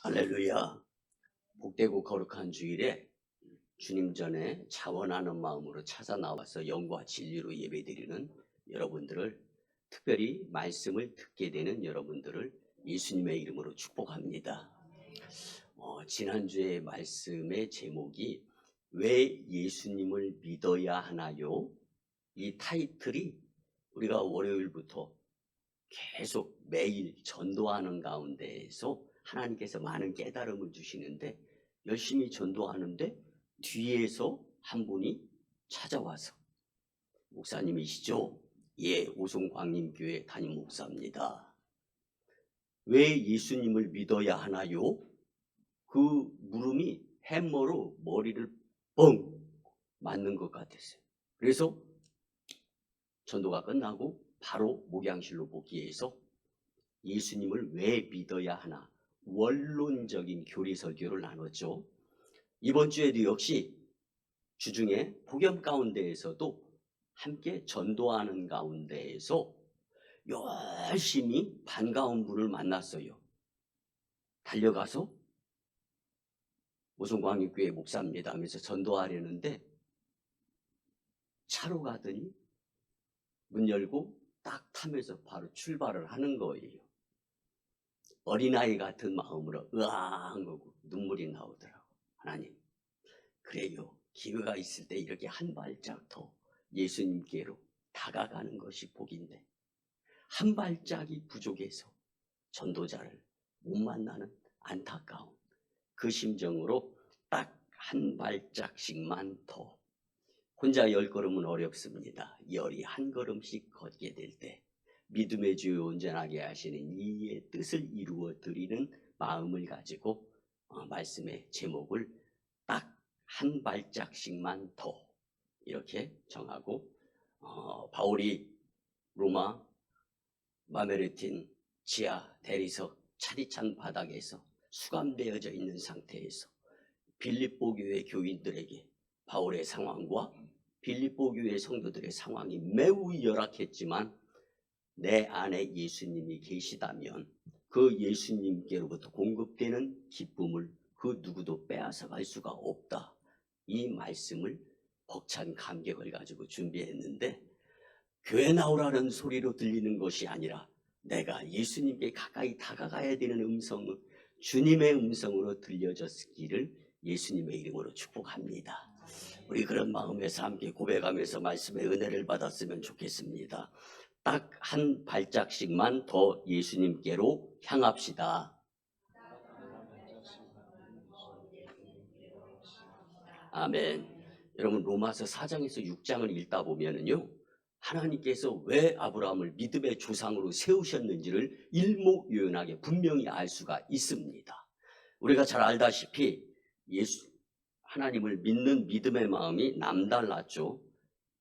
할렐루야. 복되고 거룩한 주일에 주님 전에 자원하는 마음으로 찾아 나와서 영과 진리로 예배드리는 여러분들을, 특별히 말씀을 듣게 되는 여러분들을 예수님의 이름으로 축복합니다. 지난주에 말씀의 제목이 왜 예수님을 믿어야 하나요? 이 타이틀이 우리가 월요일부터 계속 매일 전도하는 가운데에서 하나님께서 많은 깨달음을 주시는데, 열심히 전도하는데 뒤에서 한 분이 찾아와서, 목사님이시죠? 예, 오송광림교회 담임 목사입니다. 왜 예수님을 믿어야 하나요? 그 물음이 해머로 머리를 뻥 맞는 것 같았어요. 그래서 전도가 끝나고 바로 목양실로 복귀해서 예수님을 왜 믿어야 하나 원론적인 교리 설교를 나눴죠. 이번 주에도 역시 주중에 복음 가운데에서도 함께 전도하는 가운데에서 열심히 반가운 분을 만났어요. 달려가서 오송광림교회 목사입니다 하면서 전도하려는데 차로 가더니 문 열고 딱 타면서 바로 출발을 하는 거예요. 어린아이 같은 마음으로 으앙 하고 눈물이 나오더라고. 하나님, 그래요. 기회가 있을 때 이렇게 한 발짝 더 예수님께로 다가가는 것이 복인데, 한 발짝이 부족해서 전도자를 못 만나는 안타까운 그 심정으로 딱 한 발짝씩만 더. 혼자 10걸음은 어렵습니다. 열이 한 걸음씩 걷게 될 때 믿음의 주에 온전하게 하시는 이의 뜻을 이루어 드리는 마음을 가지고 말씀의 제목을 딱 한 발짝씩만 더 이렇게 정하고, 바울이 로마 마메르틴 지하 대리석 차디찬 바닥에서 수감되어져 있는 상태에서 빌립보 교회 교인들에게 바울의 상황과 빌립보 교회 성도들의 상황이 매우 열악했지만, 내 안에 예수님이 계시다면 그 예수님께로부터 공급되는 기쁨을 그 누구도 빼앗아 갈 수가 없다. 이 말씀을 벅찬 감격을 가지고 준비했는데, 교회 나오라는 소리로 들리는 것이 아니라 내가 예수님께 가까이 다가가야 되는 음성은 주님의 음성으로 들려졌기를 예수님의 이름으로 축복합니다. 우리 그런 마음에서 함께 고백하면서 말씀의 은혜를 받았으면 좋겠습니다. 딱 한 발짝씩만 더 예수님께로 향합시다. 아멘. 여러분, 로마서 4장에서 6장을 읽다 보면은요, 하나님께서 왜 아브라함을 믿음의 조상으로 세우셨는지를 일목요연하게 분명히 알 수가 있습니다. 우리가 잘 알다시피 하나님을 믿는 믿음의 마음이 남달랐죠.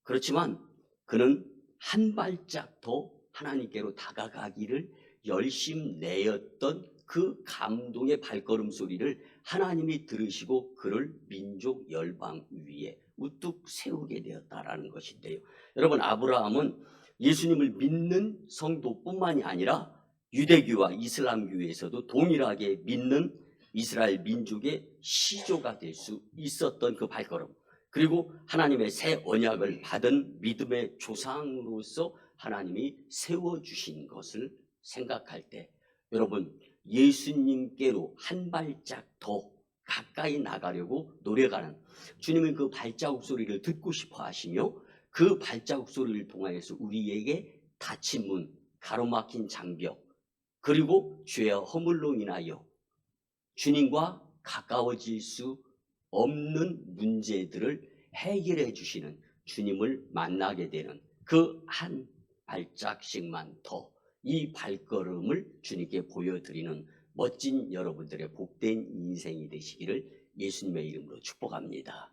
그렇지만 그는 한 발짝 더 하나님께로 다가가기를 열심내었던 그 감동의 발걸음 소리를 하나님이 들으시고 그를 민족 열방 위에 우뚝 세우게 되었다라는 것인데요. 여러분, 아브라함은 예수님을 믿는 성도뿐만이 아니라 유대교와 이슬람교에서도 동일하게 믿는 이스라엘 민족의 시조가 될 수 있었던 그 발걸음, 그리고 하나님의 새 언약을 받은 믿음의 조상으로서 하나님이 세워주신 것을 생각할 때, 여러분, 예수님께로 한 발짝 더 가까이 나가려고 노력하는 주님은 그 발자국 소리를 듣고 싶어 하시며, 그 발자국 소리를 통하여서 우리에게 닫힌 문, 가로막힌 장벽, 그리고 죄와 허물로 인하여 주님과 가까워질 수 없는 문제들을 해결해 주시는 주님을 만나게 되는 그 한 발짝씩만 더 이 발걸음을 주님께 보여드리는 멋진 여러분들의 복된 인생이 되시기를 예수님의 이름으로 축복합니다.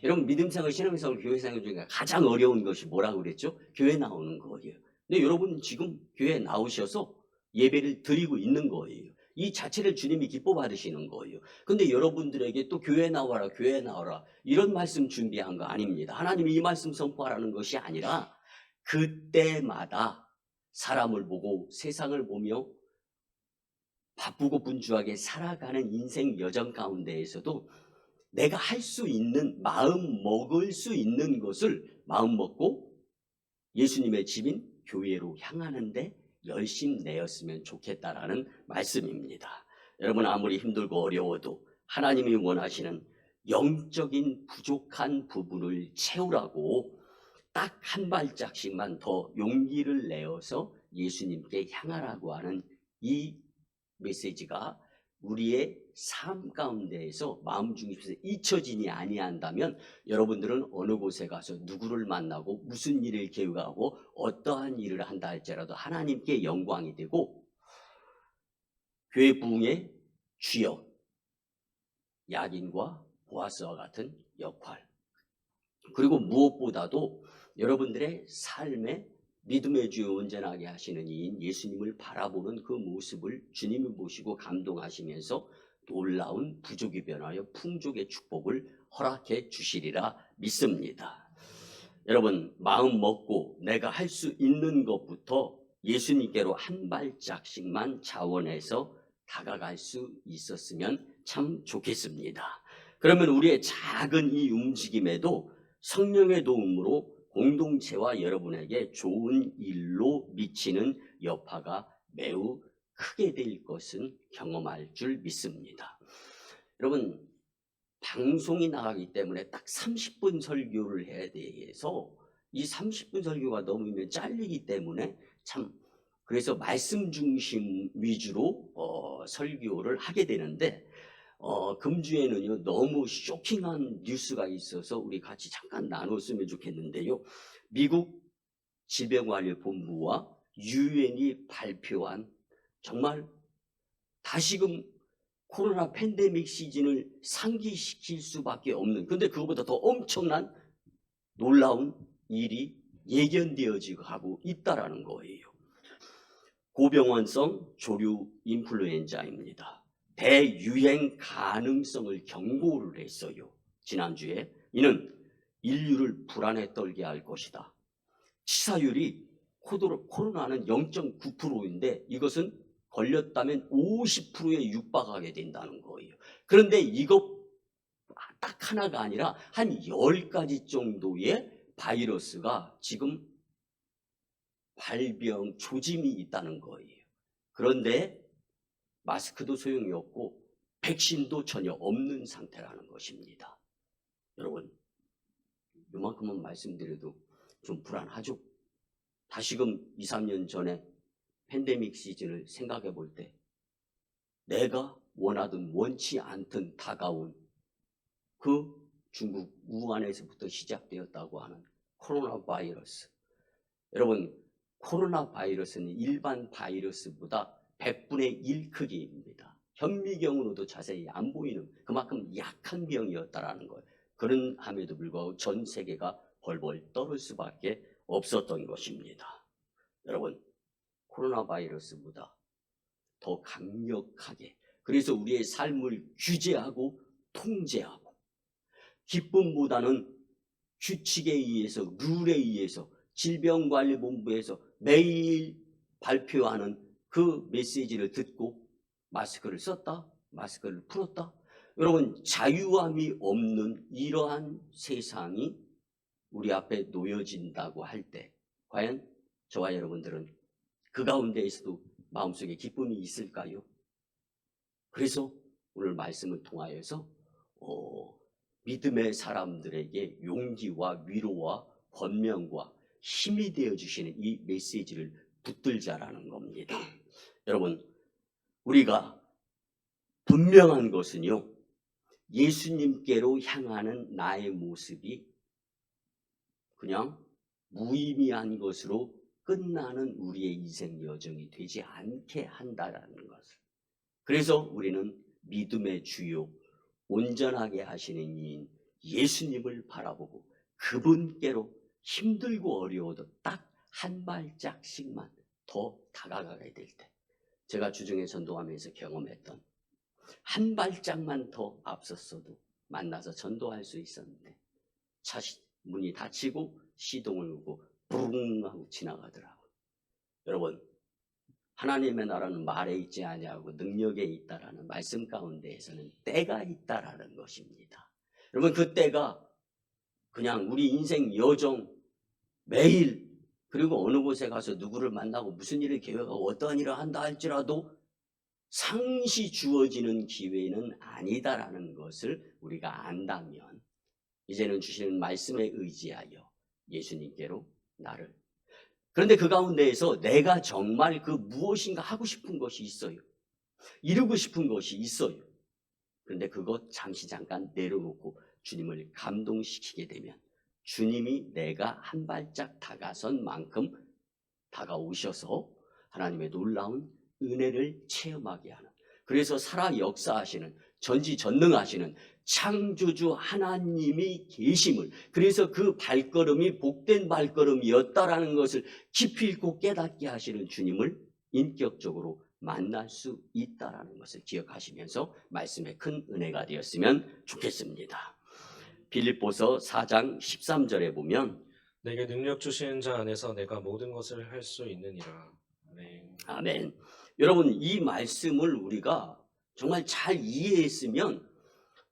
여러분, 믿음생활, 신앙생활, 교회생활 중에 가장 어려운 것이 뭐라고 그랬죠? 교회 나오는 거예요. 근데 여러분 지금 교회 나오셔서 예배를 드리고 있는 거예요. 이 자체를 주님이 기뻐 받으시는 거예요. 근데 여러분들에게 또 교회 나와라, 교회 나와라 이런 말씀 준비한 거 아닙니다. 하나님이 이 말씀 선포하라는 것이 아니라 그때마다 사람을 보고 세상을 보며 바쁘고 분주하게 살아가는 인생 여정 가운데에서도 내가 할 수 있는, 마음 먹을 수 있는 것을 마음 먹고 예수님의 집인 교회로 향하는데 열심 내었으면 좋겠다라는 말씀입니다. 여러분, 아무리 힘들고 어려워도 하나님이 원하시는 영적인 부족한 부분을 채우라고 딱 한 발짝씩만 더 용기를 내어서 예수님께 향하라고 하는 이 메시지가 우리의 삶 가운데에서 마음 중심에서 잊혀지니 아니한다면 여러분들은 어느 곳에 가서 누구를 만나고 무슨 일을 계획하고 어떠한 일을 한다 할지라도 하나님께 영광이 되고 교회 부흥의 주역 야긴과 보아스와 같은 역할, 그리고 무엇보다도 여러분들의 삶에 믿음의 주여 온전하게 하시는 이인 예수님을 바라보는 그 모습을 주님이 보시고 감동하시면서 놀라운 부족이 변하여 풍족의 축복을 허락해 주시리라 믿습니다. 여러분, 마음 먹고 내가 할 수 있는 것부터 예수님께로 한 발짝씩만 자원해서 다가갈 수 있었으면 참 좋겠습니다. 그러면 우리의 작은 이 움직임에도 성령의 도움으로 공동체와 여러분에게 좋은 일로 미치는 여파가 매우 크게 될 것은 경험할 줄 믿습니다. 여러분, 방송이 나가기 때문에 딱 30분 설교를 해야 돼서 이 30분 설교가 넘으면 잘리기 때문에 참 그래서 말씀 중심 위주로 설교를 하게 되는데 금주에는요 너무 쇼킹한 뉴스가 있어서 우리 같이 잠깐 나눴으면 좋겠는데요. 미국 질병관리본부와 유엔이 발표한 정말 다시금 코로나 팬데믹 시즌을 상기시킬 수밖에 없는, 근데 그것보다 더 엄청난 놀라운 일이 예견되어지고 하고 있다라는 거예요. 고병원성 조류 인플루엔자입니다. 대유행 가능성을 경고를 했어요. 지난주에. 이는 인류를 불안에 떨게 할 것이다. 치사율이 코로나는 0.9%인데 이것은 걸렸다면 50%에 육박하게 된다는 거예요. 그런데 이것 딱 하나가 아니라 한 10가지 정도의 바이러스가 지금 발병 조짐이 있다는 거예요. 그런데 마스크도 소용이 없고 백신도 전혀 없는 상태라는 것입니다. 여러분, 이만큼만 말씀드려도 좀 불안하죠? 다시금 2, 3년 전에 팬데믹 시즌을 생각해 볼 때 내가 원하든 원치 않든 다가온 그 중국 우한에서부터 시작되었다고 하는 코로나 바이러스. 여러분, 코로나 바이러스는 일반 바이러스보다 100분의 1 크기입니다. 현미경으로도 자세히 안 보이는 그만큼 약한 병이었다라는 거예요. 그런함에도 불구하고 전 세계가 벌벌 떨을 수밖에 없었던 것입니다. 여러분, 코로나 바이러스보다 더 강력하게, 그래서 우리의 삶을 규제하고 통제하고 기쁨보다는 규칙에 의해서, 룰에 의해서 질병관리본부에서 매일 발표하는 그 메시지를 듣고 마스크를 썼다, 마스크를 풀었다. 여러분, 자유함이 없는 이러한 세상이 우리 앞에 놓여진다고 할 때 과연 저와 여러분들은 그 가운데에서도 마음속에 기쁨이 있을까요? 그래서 오늘 말씀을 통하여서 믿음의 사람들에게 용기와 위로와 권면과 힘이 되어주시는 이 메시지를 붙들자라는 겁니다. 여러분, 우리가 분명한 것은요, 예수님께로 향하는 나의 모습이 그냥 무의미한 것으로 끝나는 우리의 인생 여정이 되지 않게 한다라는 것을. 그래서 우리는 믿음의 주요 온전하게 하시는 이인 예수님을 바라보고 그분께로 힘들고 어려워도 딱 한 발짝씩만 더 다가가게 될 때, 제가 주중에 전도하면서 경험했던 한 발짝만 더 앞섰어도 만나서 전도할 수 있었는데 차 문이 닫히고 시동을 걸고 부릉 하고 지나가더라고요. 여러분, 하나님의 나라는 말에 있지 아니하고 능력에 있다라는 말씀 가운데에서는 때가 있다라는 것입니다. 여러분, 그 때가 그냥 우리 인생 여정 매일, 그리고 어느 곳에 가서 누구를 만나고 무슨 일을 계획하고 어떠한 일을 한다 할지라도 상시 주어지는 기회는 아니다라는 것을 우리가 안다면 이제는 주시는 말씀에 의지하여 예수님께로 나를, 그런데 그 가운데에서 내가 정말 그 무엇인가 하고 싶은 것이 있어요. 이루고 싶은 것이 있어요. 그런데 그것 잠시 잠깐 내려놓고 주님을 감동시키게 되면 주님이 내가 한 발짝 다가선 만큼 다가오셔서 하나님의 놀라운 은혜를 체험하게 하는, 그래서 살아 역사하시는 전지전능하시는 창조주 하나님이 계심을, 그래서 그 발걸음이 복된 발걸음이었다라는 것을 깊이 있고 깨닫게 하시는 주님을 인격적으로 만날 수 있다라는 것을 기억하시면서 말씀에 큰 은혜가 되었으면 좋겠습니다. 빌립보서 4장 13절에 보면 내게 능력 주시는 자 안에서 내가 모든 것을 할 수 있느니라. 아멘. 아멘. 여러분, 이 말씀을 우리가 정말 잘 이해했으면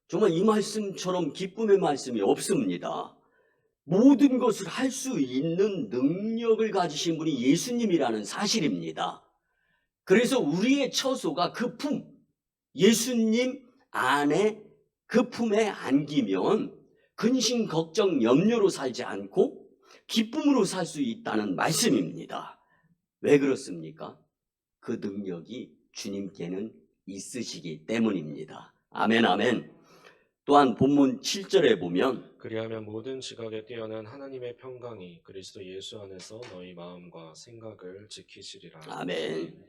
정말 이 말씀처럼 기쁨의 말씀이 없습니다. 모든 것을 할 수 있는 능력을 가지신 분이 예수님이라는 사실입니다. 그래서 우리의 처소가 그 품, 예수님 안에 그 품에 안기면 근심, 걱정, 염려로 살지 않고 기쁨으로 살 수 있다는 말씀입니다. 왜 그렇습니까? 그 능력이 주님께는 있으시기 때문입니다. 아멘, 아멘. 또한 본문 7절에 보면 그리하면 모든 지각에 뛰어난 하나님의 평강이 그리스도 예수 안에서 너희 마음과 생각을 지키시리라. 아멘.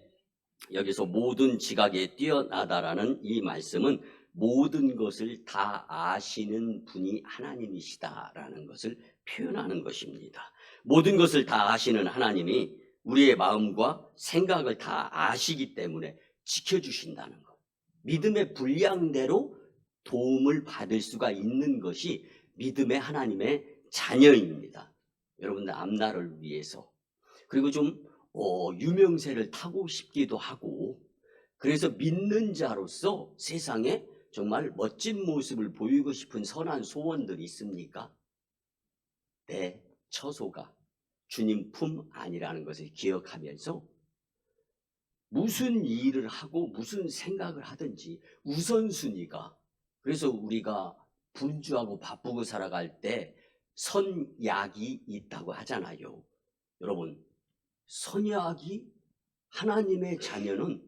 여기서 모든 지각에 뛰어나다라는 이 말씀은 모든 것을 다 아시는 분이 하나님이시다라는 것을 표현하는 것입니다. 모든 것을 다 아시는 하나님이 우리의 마음과 생각을 다 아시기 때문에 지켜주신다는 것. 믿음의 분량대로 도움을 받을 수가 있는 것이 믿음의 하나님의 자녀입니다. 여러분들 앞날을 위해서, 그리고 좀 유명세를 타고 싶기도 하고, 그래서 믿는 자로서 세상에 정말 멋진 모습을 보이고 싶은 선한 소원들이 있습니까? 내 처소가 주님 품 안이라는 것을 기억하면서 무슨 일을 하고 무슨 생각을 하든지 우선순위가, 그래서 우리가 분주하고 바쁘고 살아갈 때 선약이 있다고 하잖아요. 여러분, 선약이, 하나님의 자녀는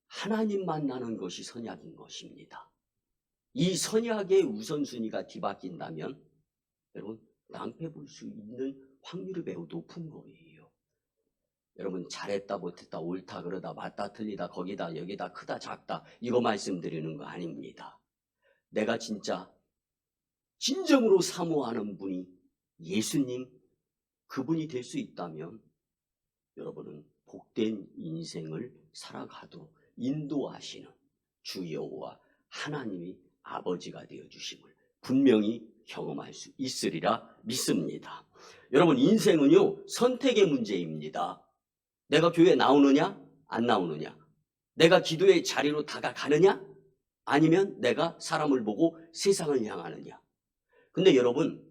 하나님 만나는 것이 선약인 것입니다. 이 선약의 우선순위가 뒤바뀐다면 여러분 낭패 볼 수 있는 확률이 매우 높은 거예요. 여러분, 잘했다 못했다 옳다 그러다 맞다 틀리다 거기다 여기다 크다 작다 이거 말씀드리는 거 아닙니다. 내가 진짜 진정으로 사모하는 분이 예수님, 그분이 될 수 있다면 여러분은 복된 인생을 살아가도록 인도하시는 주 여호와 하나님이 아버지가 되어주심을 분명히 경험할 수 있으리라 믿습니다. 여러분, 인생은요 선택의 문제입니다. 내가 교회에 나오느냐 안 나오느냐, 내가 기도의 자리로 다가가느냐 아니면 내가 사람을 보고 세상을 향하느냐. 근데 여러분,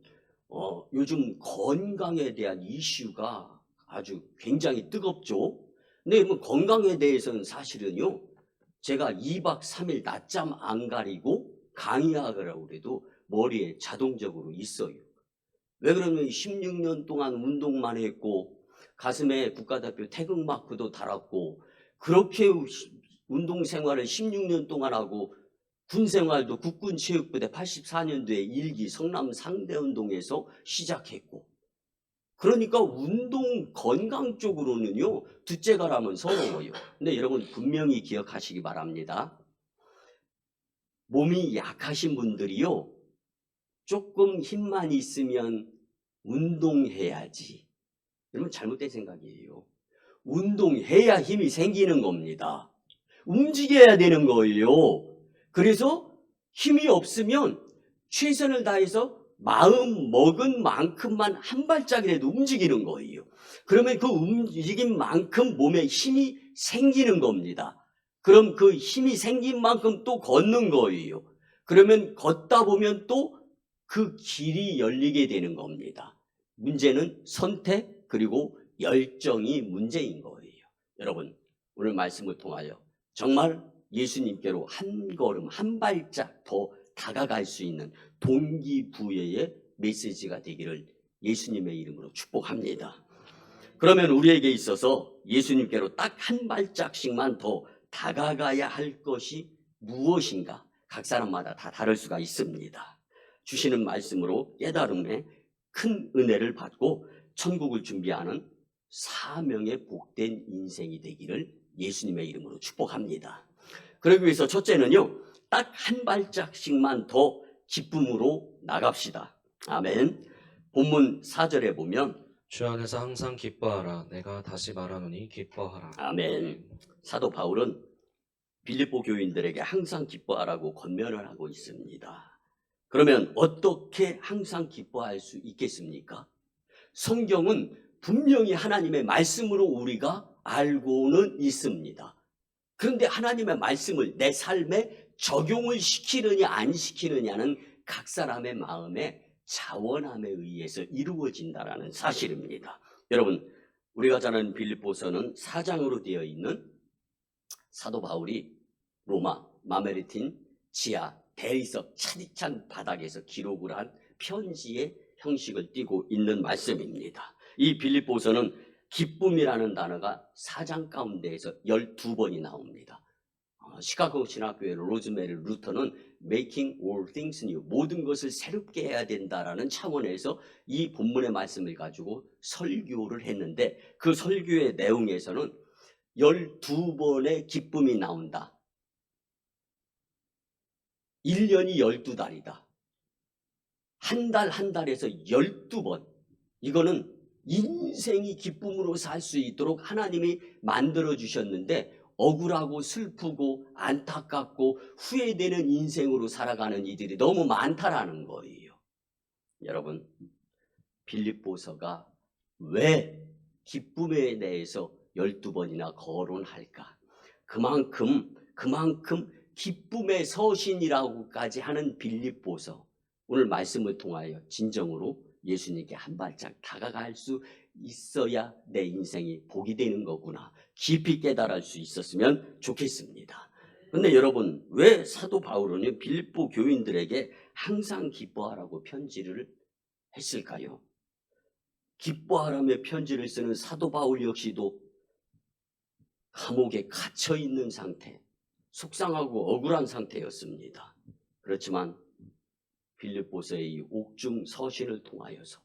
요즘 건강에 대한 이슈가 아주 굉장히 뜨겁죠. 근데 여러분, 건강에 대해서는 사실은요 제가 2박 3일 낮잠 안 가리고 강의하라고 그래도 머리에 자동적으로 있어요. 왜 그러면 16년 동안 운동만 했고 가슴에 국가대표 태극마크도 달았고 그렇게 운동 생활을 16년 동안 하고 군 생활도 국군체육부대 84년도에 1기 성남 상대운동에서 시작했고, 그러니까 운동 건강 쪽으로는요 둘째가라면 서러워요. 근데 여러분 분명히 기억하시기 바랍니다. 몸이 약하신 분들이요 조금 힘만 있으면 운동해야지. 여러분 잘못된 생각이에요. 운동해야 힘이 생기는 겁니다. 움직여야 되는 거예요. 그래서 힘이 없으면 최선을 다해서 마음 먹은 만큼만 한 발짝이라도 움직이는 거예요. 그러면 그 움직인 만큼 몸에 힘이 생기는 겁니다. 그럼 그 힘이 생긴 만큼 또 걷는 거예요. 그러면 걷다 보면 또 그 길이 열리게 되는 겁니다. 문제는 선택 그리고 열정이 문제인 거예요. 여러분, 오늘 말씀을 통하여 정말 예수님께로 한 걸음 한 발짝 더 다가갈 수 있는 동기부여의 메시지가 되기를 예수님의 이름으로 축복합니다. 그러면 우리에게 있어서 예수님께로 딱 한 발짝씩만 더 다가가야 할 것이 무엇인가? 각 사람마다 다 다를 수가 있습니다. 주시는 말씀으로 깨달음에 큰 은혜를 받고 천국을 준비하는 사명의 복된 인생이 되기를 예수님의 이름으로 축복합니다. 그러기 위해서 첫째는요, 딱 한 발짝씩만 더 기쁨으로 나갑시다. 아멘. 본문 4절에 보면 주 안에서 항상 기뻐하라. 내가 다시 말하노니 기뻐하라. 아멘. 사도 바울은 빌립보 교인들에게 항상 기뻐하라고 권면을 하고 있습니다. 그러면 어떻게 항상 기뻐할 수 있겠습니까? 성경은 분명히 하나님의 말씀으로 우리가 알고는 있습니다. 그런데 하나님의 말씀을 내 삶에 적용을 시키느냐 안 시키느냐는 각 사람의 마음의 자원함에 의해서 이루어진다는 사실입니다. 여러분, 우리가 잘 아는 빌립보서는 4장으로 되어 있는 사도 바울이 로마, 마메르틴, 지하, 대리석, 차디찬 바닥에서 기록을 한 편지의 형식을 띠고 있는 말씀입니다. 이 빌립보서는 기쁨이라는 단어가 4장 가운데에서 12번이 나옵니다. 시카고 신학교의 로즈메리 루터는 Making all things new, 모든 것을 새롭게 해야 된다라는 차원에서 이 본문의 말씀을 가지고 설교를 했는데 그 설교의 내용에서는 12번의 기쁨이 나온다. 1년이 12달이다. 한 달 한 달에서 12번. 이거는 인생이 기쁨으로 살 수 있도록 하나님이 만들어 주셨는데 억울하고 슬프고 안타깝고 후회되는 인생으로 살아가는 이들이 너무 많다라는 거예요. 여러분, 빌립보서가 왜 기쁨에 대해서 12번이나 거론할까? 그만큼 기쁨의 서신이라고까지 하는 빌립보서, 오늘 말씀을 통하여 진정으로 예수님께 한 발짝 다가갈 수 있어야 내 인생이 복이 되는 거구나, 깊이 깨달을 수 있었으면 좋겠습니다. 그런데 여러분, 왜 사도 바울은 빌립보 교인들에게 항상 기뻐하라고 편지를 했을까요? 기뻐하라며 편지를 쓰는 사도 바울 역시도 감옥에 갇혀 있는 상태, 속상하고 억울한 상태였습니다. 그렇지만 빌립보서의 이 옥중 서신을 통하여서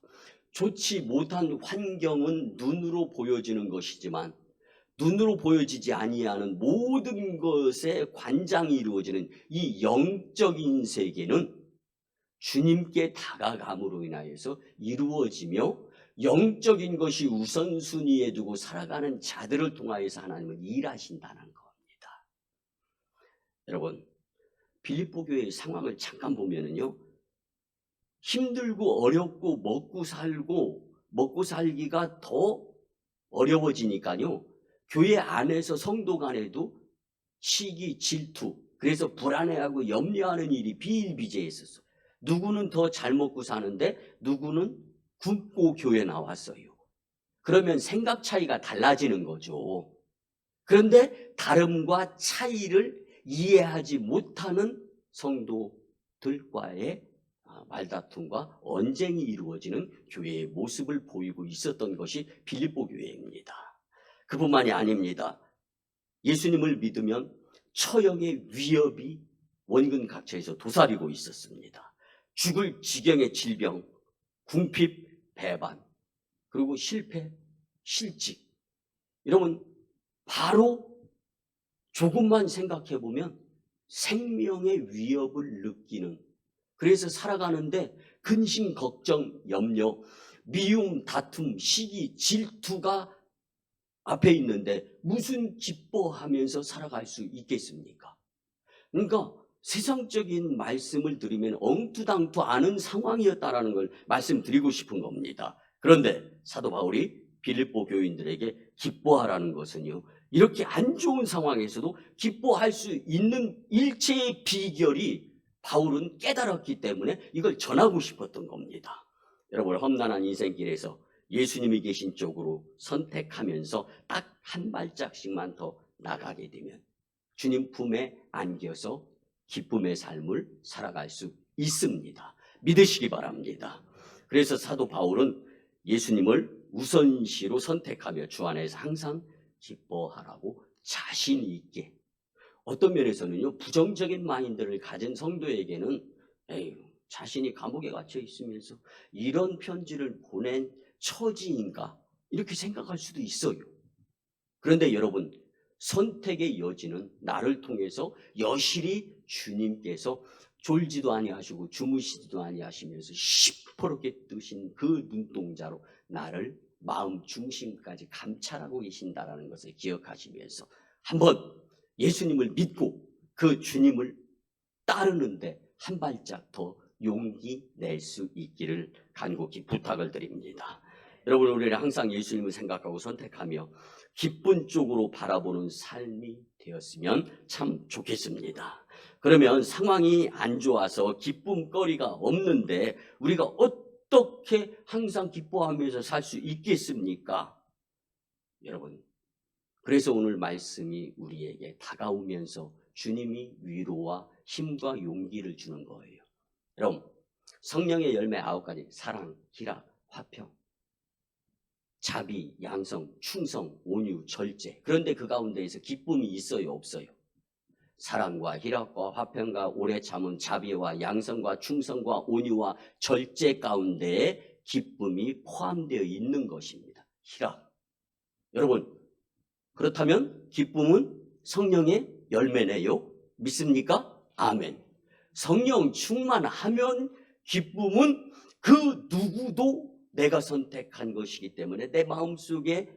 좋지 못한 환경은 눈으로 보여지는 것이지만 눈으로 보여지지 아니하는 모든 것에 관장이 이루어지는 이 영적인 세계는 주님께 다가감으로 인하여서 이루어지며 영적인 것이 우선순위에 두고 살아가는 자들을 통하여서 하나님은 일하신다는 겁니다. 여러분, 빌립보 교회의 상황을 잠깐 보면은요, 힘들고 어렵고 먹고 살기가 더 어려워지니까요, 교회 안에서 성도 간에도 시기, 질투, 그래서 불안해하고 염려하는 일이 비일비재했었어. 누구는 더 잘 먹고 사는데 누구는 굶고 교회 나왔어요. 그러면 생각 차이가 달라지는 거죠. 그런데 다름과 차이를 이해하지 못하는 성도들과의 말다툼과 언쟁이 이루어지는 교회의 모습을 보이고 있었던 것이 빌립보 교회입니다. 그뿐만이 아닙니다. 예수님을 믿으면 처형의 위협이 원근 각처에서 도사리고 있었습니다. 죽을 지경의 질병, 궁핍, 배반, 그리고 실패, 실직. 여러분, 바로 조금만 생각해 보면 생명의 위협을 느끼는, 그래서 살아가는데 근심, 걱정, 염려, 미움, 다툼, 시기, 질투가 앞에 있는데 무슨 기뻐하면서 살아갈 수 있겠습니까? 그러니까 세상적인 말씀을 드리면 엉투당투 않은 상황이었다라는 걸 말씀드리고 싶은 겁니다. 그런데 사도 바울이 빌립보 교인들에게 기뻐하라는 것은요, 이렇게 안 좋은 상황에서도 기뻐할 수 있는 일체의 비결이 바울은 깨달았기 때문에 이걸 전하고 싶었던 겁니다. 여러분, 험난한 인생길에서 예수님이 계신 쪽으로 선택하면서 딱 한 발짝씩만 더 나가게 되면 주님 품에 안겨서 기쁨의 삶을 살아갈 수 있습니다. 믿으시기 바랍니다. 그래서 사도 바울은 예수님을 우선시로 선택하며 주 안에서 항상 기뻐하라고 자신 있게, 어떤 면에서는요, 부정적인 마인드를 가진 성도에게는 에휴, 자신이 감옥에 갇혀 있으면서 이런 편지를 보낸 처지인가 이렇게 생각할 수도 있어요. 그런데 여러분, 선택의 여지는 나를 통해서 여실히 주님께서 졸지도 아니하시고 주무시지도 아니하시면서 시퍼렇게 뜨신 그 눈동자로 나를 마음 중심까지 감찰하고 계신다라는 것을 기억하시면서 한번 예수님을 믿고 그 주님을 따르는데 한 발짝 더 용기 낼 수 있기를 간곡히 부탁을 드립니다. 여러분, 우리는 항상 예수님을 생각하고 선택하며 기쁜 쪽으로 바라보는 삶이 되었으면 참 좋겠습니다. 그러면 상황이 안 좋아서 기쁨거리가 없는데 우리가 어떻게 항상 기뻐하면서 살 수 있겠습니까? 여러분, 그래서 오늘 말씀이 우리에게 다가오면서 주님이 위로와 힘과 용기를 주는 거예요. 여러분, 성령의 열매 9가지, 사랑, 희락, 화평, 자비, 양성, 충성, 온유, 절제. 그런데 그 가운데에서 기쁨이 있어요, 없어요? 사랑과 희락과 화평과 오래 참은 자비와 양성과 충성과 온유와 절제 가운데에 기쁨이 포함되어 있는 것입니다. 희락. 여러분, 그렇다면 기쁨은 성령의 열매네요. 믿습니까? 아멘. 성령 충만하면 기쁨은 그 누구도 내가 선택한 것이기 때문에 내 마음속에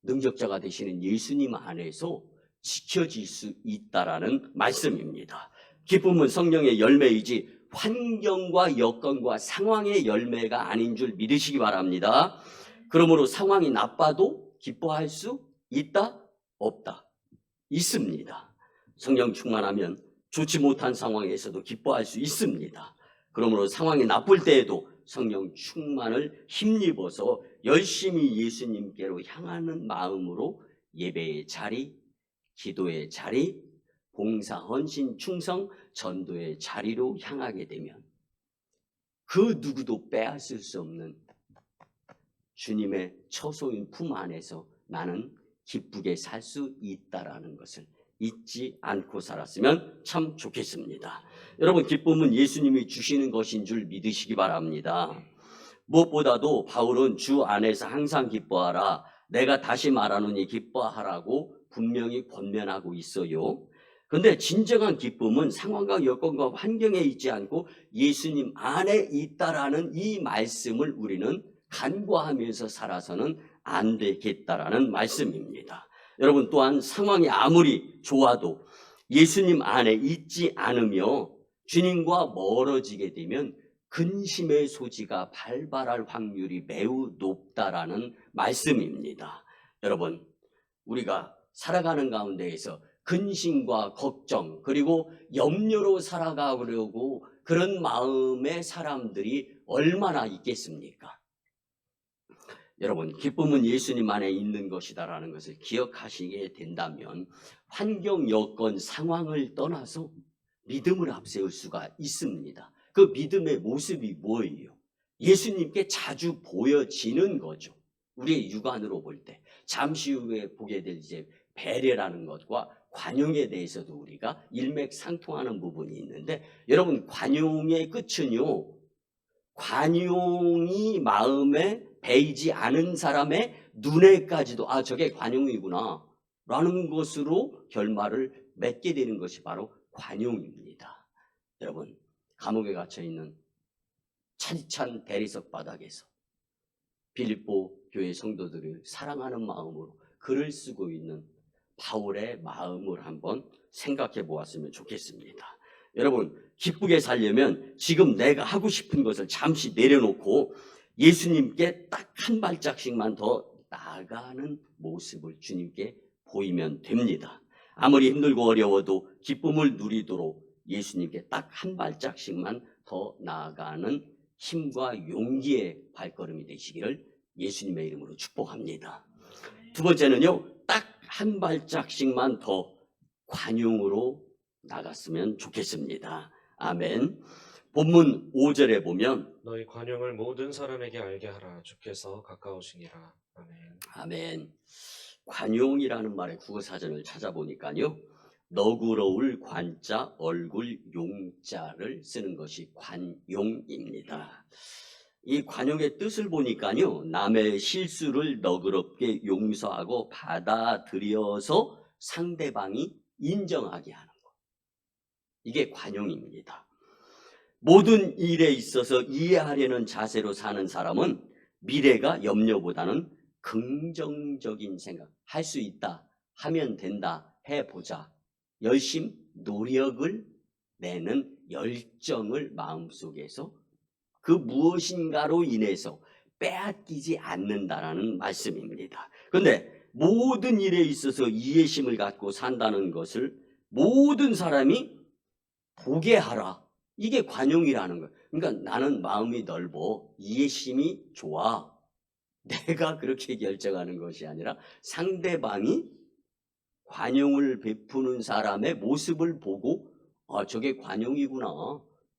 능력자가 되시는 예수님 안에서 지켜질 수 있다라는 말씀입니다. 기쁨은 성령의 열매이지 환경과 여건과 상황의 열매가 아닌 줄 믿으시기 바랍니다. 그러므로 상황이 나빠도 기뻐할 수 있다? 없다? 있습니다. 성령 충만하면 좋지 못한 상황에서도 기뻐할 수 있습니다. 그러므로 상황이 나쁠 때에도 성령 충만을 힘입어서 열심히 예수님께로 향하는 마음으로 예배의 자리, 기도의 자리, 봉사, 헌신, 충성, 전도의 자리로 향하게 되면 그 누구도 빼앗을 수 없는 주님의 처소인 품 안에서 나는 기쁘게 살 수 있다라는 것을 잊지 않고 살았으면 참 좋겠습니다. 여러분, 기쁨은 예수님이 주시는 것인 줄 믿으시기 바랍니다. 무엇보다도 바울은 주 안에서 항상 기뻐하라, 내가 다시 말하노니 기뻐하라고 분명히 권면하고 있어요. 그런데 진정한 기쁨은 상황과 여건과 환경에 있지 않고 예수님 안에 있다라는 이 말씀을 우리는 간과하면서 살아서는 안 되겠다라는 말씀입니다. 여러분, 또한 상황이 아무리 좋아도 예수님 안에 있지 않으며 주님과 멀어지게 되면 근심의 소지가 발발할 확률이 매우 높다라는 말씀입니다. 여러분, 우리가 살아가는 가운데에서 근심과 걱정 그리고 염려로 살아가려고 그런 마음의 사람들이 얼마나 있겠습니까? 여러분, 기쁨은 예수님 안에 있는 것이다라는 것을 기억하시게 된다면 환경, 여건, 상황을 떠나서 믿음을 앞세울 수가 있습니다. 그 믿음의 모습이 뭐예요? 예수님께 자주 보여지는 거죠. 우리의 육안으로 볼 때 잠시 후에 보게 될 이제 배려라는 것과 관용에 대해서도 우리가 일맥상통하는 부분이 있는데, 여러분, 관용의 끝은요, 관용이 마음에 배이지 않은 사람의 눈에까지도 아, 저게 관용이구나 라는 것으로 결말을 맺게 되는 것이 바로 관용입니다. 여러분, 감옥에 갇혀있는 차디찬 대리석 바닥에서 빌립보 교회 성도들을 사랑하는 마음으로 글을 쓰고 있는 바울의 마음을 한번 생각해 보았으면 좋겠습니다. 여러분, 기쁘게 살려면 지금 내가 하고 싶은 것을 잠시 내려놓고 예수님께 딱 한 발짝씩만 더 나아가는 모습을 주님께 보이면 됩니다. 아무리 힘들고 어려워도 기쁨을 누리도록 예수님께 딱 한 발짝씩만 더 나아가는 힘과 용기의 발걸음이 되시기를 예수님의 이름으로 축복합니다. 두 번째는요, 딱 한 발짝씩만 더 관용으로 나갔으면 좋겠습니다. 아멘. 본문 5절에 보면 너희 관용을 모든 사람에게 알게 하라. 주께서 가까우시니라. 아멘. 아멘. 관용이라는 말의 국어사전을 찾아보니까요, 너그러울 관자 얼굴 용자를 쓰는 것이 관용입니다. 이 관용의 뜻을 보니까요, 남의 실수를 너그럽게 용서하고 받아들여서 상대방이 인정하게 하는 것, 이게 관용입니다. 모든 일에 있어서 이해하려는 자세로 사는 사람은 미래가 염려보다는 긍정적인 생각, 할 수 있다, 하면 된다, 해보자, 열심 노력을 내는 열정을 마음속에서 그 무엇인가로 인해서 빼앗기지 않는다라는 말씀입니다. 그런데 모든 일에 있어서 이해심을 갖고 산다는 것을 모든 사람이 보게 하라, 이게 관용이라는 거예요. 그러니까 나는 마음이 넓어, 이해심이 좋아, 내가 그렇게 결정하는 것이 아니라 상대방이 관용을 베푸는 사람의 모습을 보고 저게 관용이구나,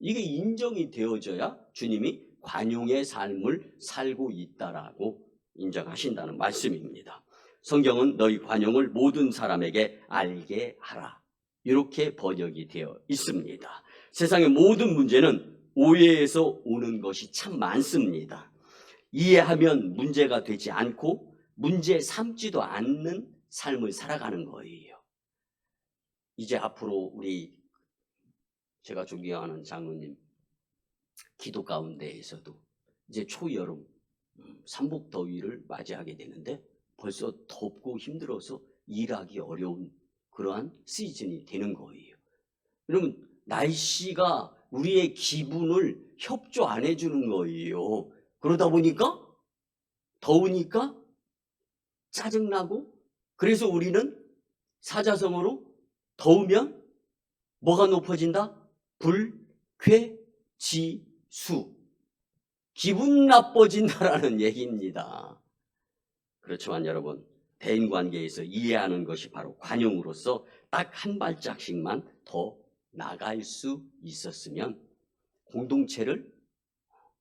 이게 인정이 되어져야 주님이 관용의 삶을 살고 있다라고 인정하신다는 말씀입니다. 성경은 너희 관용을 모든 사람에게 알게 하라, 이렇게 번역이 되어 있습니다. 세상의 모든 문제는 오해에서 오는 것이 참 많습니다. 이해하면 문제가 되지 않고 문제 삼지도 않는 삶을 살아가는 거예요. 이제 앞으로 제가 존경하는 장로님 기도 가운데에서도 이제 초여름 삼복더위를 맞이하게 되는데 벌써 덥고 힘들어서 일하기 어려운 그러한 시즌이 되는 거예요. 여러분, 날씨가 우리의 기분을 협조 안 해주는 거예요. 그러다 보니까 더우니까 짜증나고, 그래서 우리는 사자성어로 더우면 뭐가 높아진다? 불쾌지수, 기분 나빠진다라는 얘기입니다. 그렇지만 여러분, 대인관계에서 이해하는 것이 바로 관용으로서 딱 한 발짝씩만 더 나갈 수 있었으면 공동체를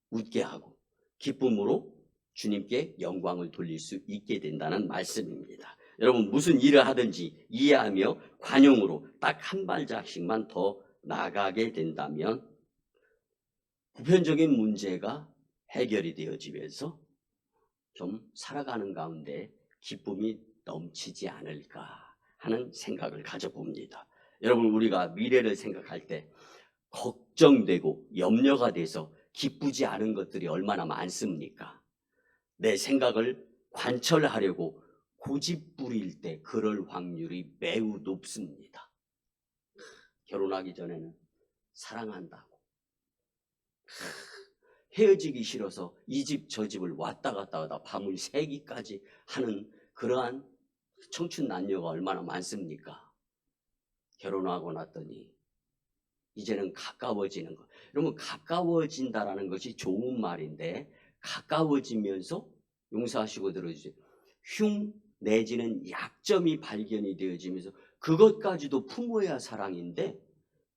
웃게 하고 기쁨으로 주님께 영광을 돌릴 수 있게 된다는 말씀입니다. 여러분, 무슨 일을 하든지 이해하며 관용으로 딱 한 발짝씩만 더 나가게 된다면 보편적인 문제가 해결이 되어지면서 좀 살아가는 가운데 기쁨이 넘치지 않을까 하는 생각을 가져봅니다. 여러분, 우리가 미래를 생각할 때 걱정되고 염려가 돼서 기쁘지 않은 것들이 얼마나 많습니까? 내 생각을 관철하려고 고집 부릴 때 그럴 확률이 매우 높습니다. 결혼하기 전에는 사랑한다고, 헤어지기 싫어서 이 집 저 집을 왔다 갔다 하다 밤을 새기까지 하는 그러한 청춘 남녀가 얼마나 많습니까? 결혼하고 났더니 이제는 가까워지는 것. 여러분, 가까워진다라는 것이 좋은 말인데 가까워지면서, 용서하시고 들어주세요, 흉 내지는 약점이 발견이 되어지면서 그것까지도 품어야 사랑인데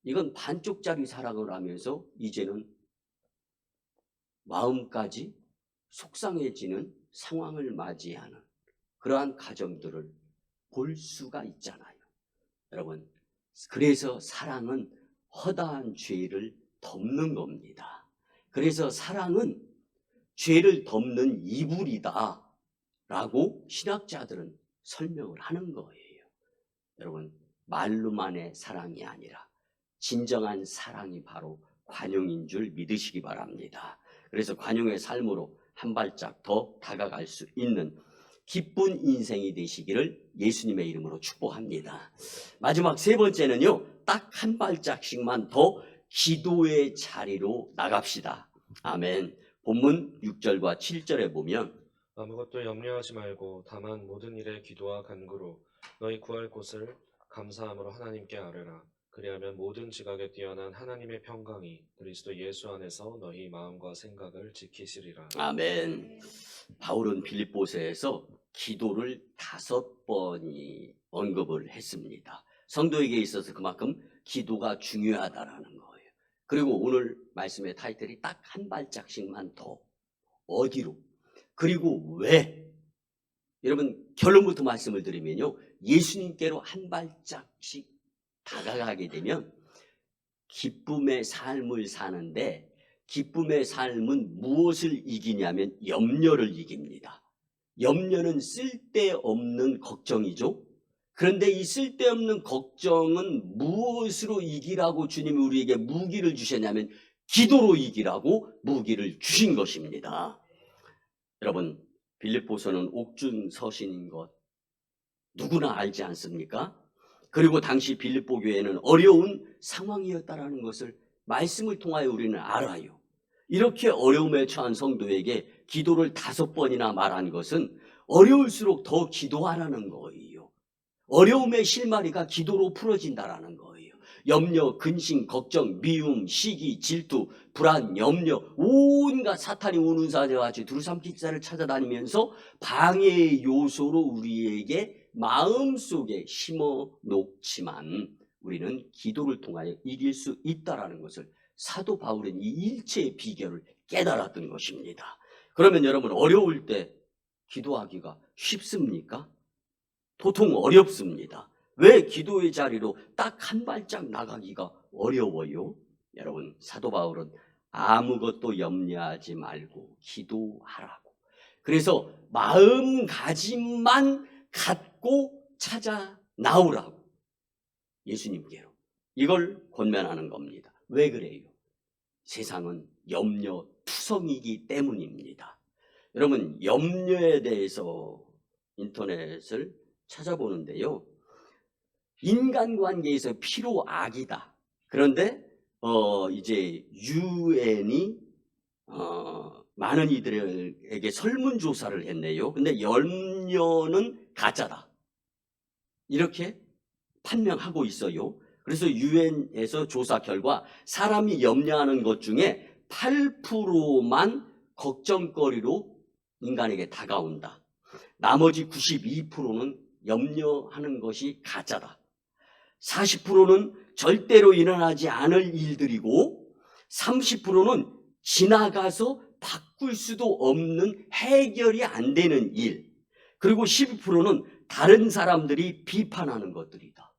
이건 반쪽짜리 사랑을 하면서 이제는 마음까지 속상해지는 상황을 맞이하는 그러한 가정들을 볼 수가 있잖아요. 여러분, 그래서 사랑은 허다한 죄를 덮는 겁니다. 그래서 사랑은 죄를 덮는 이불이다 라고 신학자들은 설명을 하는 거예요. 여러분, 말로만의 사랑이 아니라 진정한 사랑이 바로 관용인 줄 믿으시기 바랍니다. 그래서 관용의 삶으로 한 발짝 더 다가갈 수 있는 기쁜 인생이 되시기를 예수님의 이름으로 축복합니다. 마지막 세 번째는요, 딱 한 발짝씩만 더 기도의 자리로 나갑시다. 아멘. 본문 6절과 7절에 보면 아무것도 염려하지 말고 다만 모든 일에 기도와 간구로 너희 구할 곳을 감사함으로 하나님께 아뢰라. 그리하면 모든 지각에 뛰어난 하나님의 평강이 그리스도 예수 안에서 너희 마음과 생각을 지키시리라. 아멘. 바울은 빌립보서에서 기도를 5번이 언급을 했습니다. 성도에게 있어서 그만큼 기도가 중요하다라는 거예요. 그리고 오늘 말씀의 타이틀이 딱 한 발짝씩만 더. 어디로? 그리고 왜? 여러분, 결론부터 말씀을 드리면요, 예수님께로 한 발짝씩 다가가게 되면 기쁨의 삶을 사는데, 기쁨의 삶은 무엇을 이기냐면 염려를 이깁니다. 염려는 쓸데없는 걱정이죠. 그런데 이 쓸데없는 걱정은 무엇으로 이기라고 주님이 우리에게 무기를 주셨냐면 기도로 이기라고 무기를 주신 것입니다. 여러분, 빌립보서는 옥중 서신인 것 누구나 알지 않습니까? 그리고 당시 빌립보 교회는 어려운 상황이었다라는 것을 말씀을 통하여 우리는 알아요. 이렇게 어려움에 처한 성도에게 기도를 5번이나 말한 것은 어려울수록 더 기도하라는 거예요. 어려움의 실마리가 기도로 풀어진다라는 거예요. 염려, 근심, 걱정, 미움, 시기, 질투, 불안, 염려, 온갖 사탄이 우는 사자와 같이 두루삼키자를 찾아다니면서 방해의 요소로 우리에게 마음속에 심어 놓지만 우리는 기도를 통하여 이길 수 있다라는 것을 사도 바울은 이 일체의 비결을 깨달았던 것입니다. 그러면 여러분, 어려울 때 기도하기가 쉽습니까? 도통 어렵습니다. 왜 기도의 자리로 딱 한 발짝 나가기가 어려워요? 여러분, 사도 바울은 아무것도 염려하지 말고 기도하라고. 그래서 마음가짐만 갖고 찾아 나오라고. 예수님께로. 이걸 권면하는 겁니다. 왜 그래요? 세상은 염려투성이기 때문입니다. 여러분, 염려에 대해서 인터넷을 찾아보는데요, 인간관계에서 필요악이다. 그런데 이제 유엔이 많은 이들에게 설문조사를 했네요. 근데 염려는 가짜다, 이렇게 판명하고 있어요. 그래서 유엔에서 조사 결과 사람이 염려하는 것 중에 8%만 걱정거리로 인간에게 다가온다. 나머지 92%는 염려하는 것이 가짜다. 40%는 절대로 일어나지 않을 일들이고 30%는 지나가서 바꿀 수도 없는 해결이 안 되는 일, 그리고 12%는 다른 사람들이 비판하는 것들이다.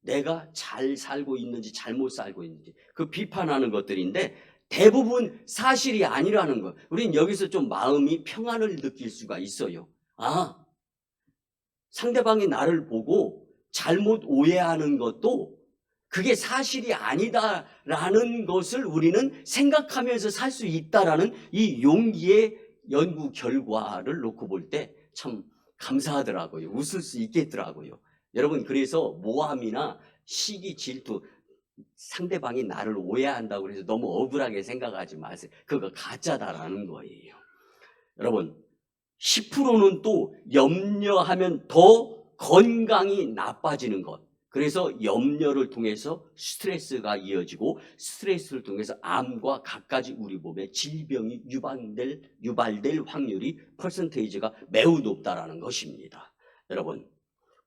내가 잘 살고 있는지 잘못 살고 있는지 그 비판하는 것들인데 대부분 사실이 아니라는 것. 우린 여기서 좀 마음이 평안을 느낄 수가 있어요. 아, 상대방이 나를 보고 잘못 오해하는 것도 그게 사실이 아니다라는 것을 우리는 생각하면서 살 수 있다라는 이 용기의 연구 결과를 놓고 볼 때 참 감사하더라고요. 웃을 수 있겠더라고요. 여러분, 그래서 모함이나 시기, 질투, 상대방이 나를 오해한다고 해서 너무 억울하게 생각하지 마세요. 그거 가짜다라는 거예요. 여러분, 10%는 또 염려하면 더 건강이 나빠지는 것. 그래서 염려를 통해서 스트레스가 이어지고 스트레스를 통해서 암과 갖가지 우리 몸에 질병이 유발될 확률이 퍼센테이지가 매우 높다라는 것입니다. 여러분,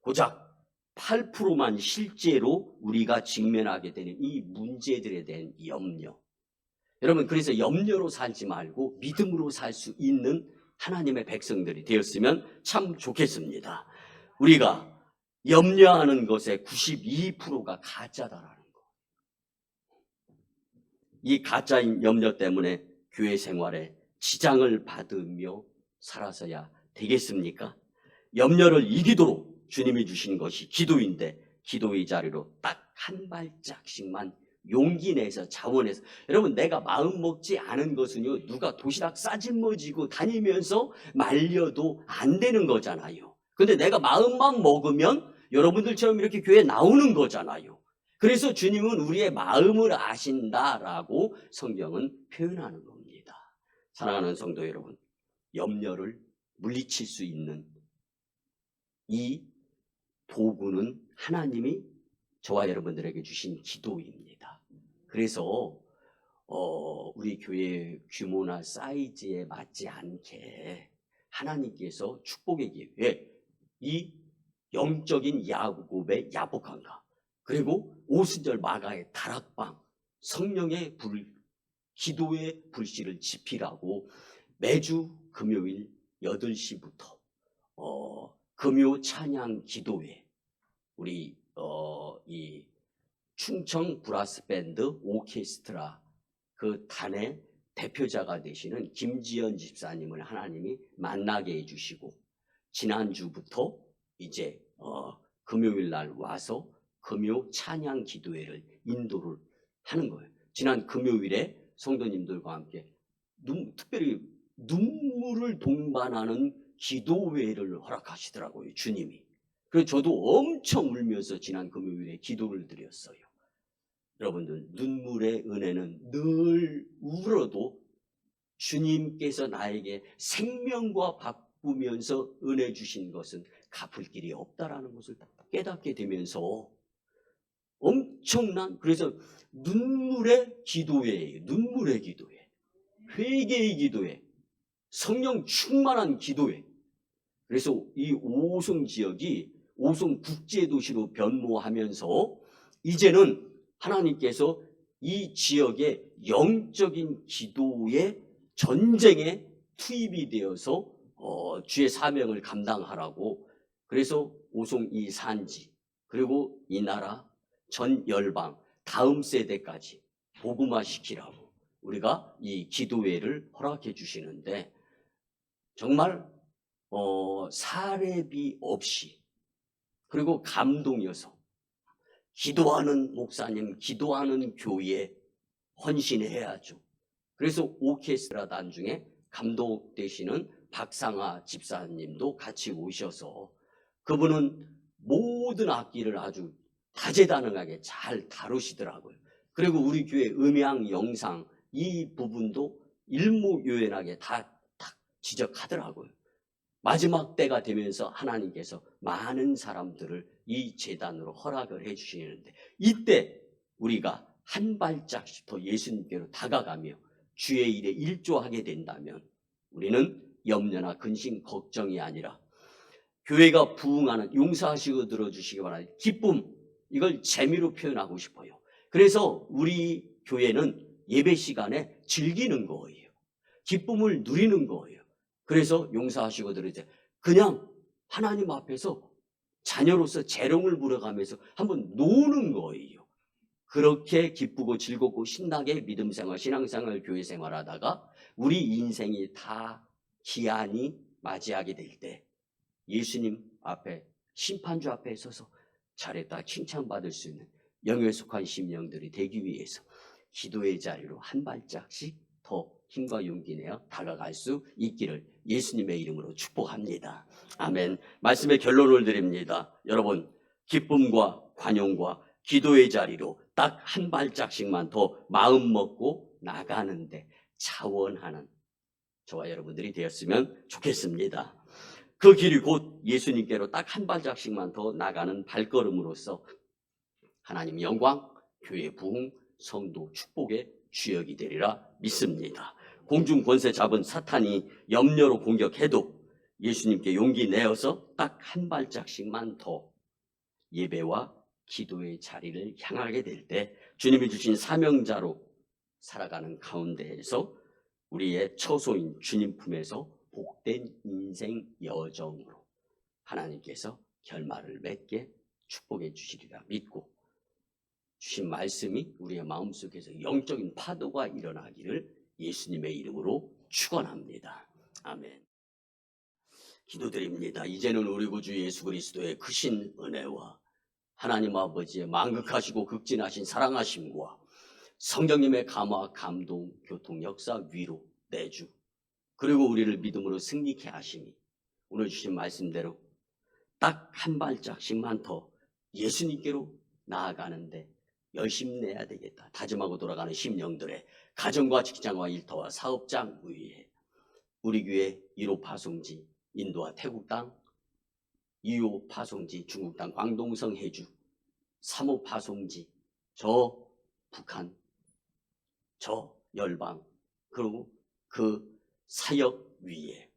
고작 8%만 실제로 우리가 직면하게 되는 이 문제들에 대한 염려. 여러분, 그래서 염려로 살지 말고 믿음으로 살 수 있는 하나님의 백성들이 되었으면 참 좋겠습니다. 우리가 염려하는 것의 92%가 가짜다라는 거. 이 가짜인 염려 때문에 교회 생활에 지장을 받으며 살아서야 되겠습니까? 염려를 이기도록 주님이 주신 것이 기도인데 기도의 자리로 딱 한 발짝씩만 용기 내서 자원해서, 여러분, 내가 마음 먹지 않은 것은요, 누가 도시락 싸질머지고 다니면서 말려도 안 되는 거잖아요. 근데 내가 마음만 먹으면 여러분들처럼 이렇게 교회에 나오는 거잖아요. 그래서 주님은 우리의 마음을 아신다라고 성경은 표현하는 겁니다. 사랑하는 성도 여러분, 염려를 물리칠 수 있는 이 도구는 하나님이 저와 여러분들에게 주신 기도입니다. 그래서 우리 교회의 규모나 사이즈에 맞지 않게 하나님께서 축복의 기회, 이 영적인 야곱의 야복한가, 그리고 오순절 마가의 다락방, 성령의 기도의 불씨를 지피라고 매주 금요일 8시부터 금요 찬양 기도회, 우리 이 충청 브라스 밴드 오케스트라 그 단의 대표자가 되시는 김지연 집사님을 하나님이 만나게 해주시고, 지난주부터 이제 금요일 날 와서 금요 찬양 기도회를 인도를 하는 거예요. 지난 금요일에 성도님들과 함께 특별히 눈물을 동반하는 기도회를 허락하시더라고요, 주님이. 그래서 저도 엄청 울면서 지난 금요일에 기도를 드렸어요. 여러분들, 눈물의 은혜는 늘 울어도 주님께서 나에게 생명과 바꾸면서 은혜 주신 것은 갚을 길이 없다라는 것을 깨닫게 되면서 엄청난, 그래서 눈물의 기도회예요. 눈물의 기도회, 회개의 기도회, 성령 충만한 기도회. 그래서 이 오송 지역이 오송 국제도시로 변모하면서 이제는 하나님께서 이 지역의 영적인 기도의 전쟁에 투입이 되어서 주의 사명을 감당하라고, 그래서 오송 이 산지, 그리고 이 나라 전 열방 다음 세대까지 복음화 시키라고 우리가 이 기도회를 허락해 주시는데, 정말 사례비 없이, 그리고 감동이어서 기도하는 목사님, 기도하는 교회에 헌신해야죠. 그래서 오케스트라 단 중에 감독 되시는 박상아 집사님도 같이 오셔서 그분은 모든 악기를 아주 다재다능하게 잘 다루시더라고요. 그리고 우리 교회 음향, 영상 이 부분도 일목요연하게 다 지적하더라고요. 마지막 때가 되면서 하나님께서 많은 사람들을 이 제단으로 허락을 해주시는데, 이때 우리가 한 발짝씩 더 예수님께로 다가가며 주의 일에 일조하게 된다면 우리는 염려나 근심, 걱정이 아니라 교회가 부흥하는, 용서하시고 들어주시기 바라는 기쁨, 이걸 재미로 표현하고 싶어요. 그래서 우리 교회는 예배 시간에 즐기는 거예요. 기쁨을 누리는 거예요. 그래서 용서하시고 들으세요. 그냥 하나님 앞에서 자녀로서 재롱을 부려가면서 한번 노는 거예요. 그렇게 기쁘고 즐겁고 신나게 믿음생활, 신앙생활, 교회생활 하다가 우리 인생이 다 기한이 맞이하게 될 때 예수님 앞에, 심판주 앞에 서서 잘했다 칭찬받을 수 있는 영에 속한 심령들이 되기 위해서 기도의 자리로 한 발짝씩 더 힘과 용기 내어 다가갈 수 있기를 예수님의 이름으로 축복합니다. 아멘. 말씀의 결론을 드립니다. 여러분, 기쁨과 관용과 기도의 자리로 딱 한 발짝씩만 더 마음 먹고 나가는데 자원하는 저와 여러분들이 되었으면 좋겠습니다. 그 길이 곧 예수님께로 딱 한 발짝씩만 더 나가는 발걸음으로써 하나님 영광, 교회 부흥, 성도 축복의 주역이 되리라 믿습니다. 공중 권세 잡은 사탄이 염려로 공격해도 예수님께 용기 내어서 딱 한 발짝씩만 더 예배와 기도의 자리를 향하게 될 때 주님이 주신 사명자로 살아가는 가운데에서 우리의 처소인 주님 품에서 복된 인생 여정으로 하나님께서 결말을 맺게 축복해 주시리라 믿고, 주신 말씀이 우리의 마음속에서 영적인 파도가 일어나기를 예수님의 이름으로 축원합니다. 아멘. 기도드립니다. 이제는 우리 구주 예수 그리스도의 크신 은혜와 하나님 아버지의 만극하시고 극진하신 사랑하심과 성령님의 감화, 감동, 교통, 역사, 위로, 내주, 그리고 우리를 믿음으로 승리케 하심이 오늘 주신 말씀대로 딱 한 발짝씩만 더 예수님께로 나아가는데 열심히 내야 되겠다 다짐하고 돌아가는 심령들의 가정과 직장과 일터와 사업장 위에 우리 교회 1호 파송지 인도와 태국 땅, 2호 파송지 중국 땅 광동성 해주, 3호 파송지 저 북한, 저 열방, 그리고 그 사역 위에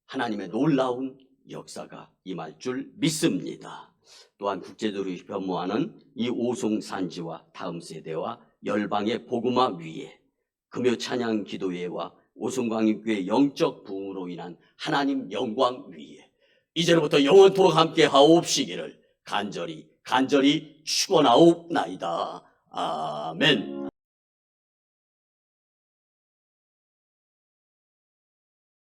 하나님의 놀라운 역사가 임할 줄 믿습니다. 또한 국제적으로 변모하는 이 오송산지와 다음 세대와 열방의 복음화 위에 금요 찬양 기도회와 오송광역교회 영적 부흥으로 인한 하나님 영광 위에 이제로부터 영원토록 함께 하옵시기를 간절히 축원하옵나이다. 아멘.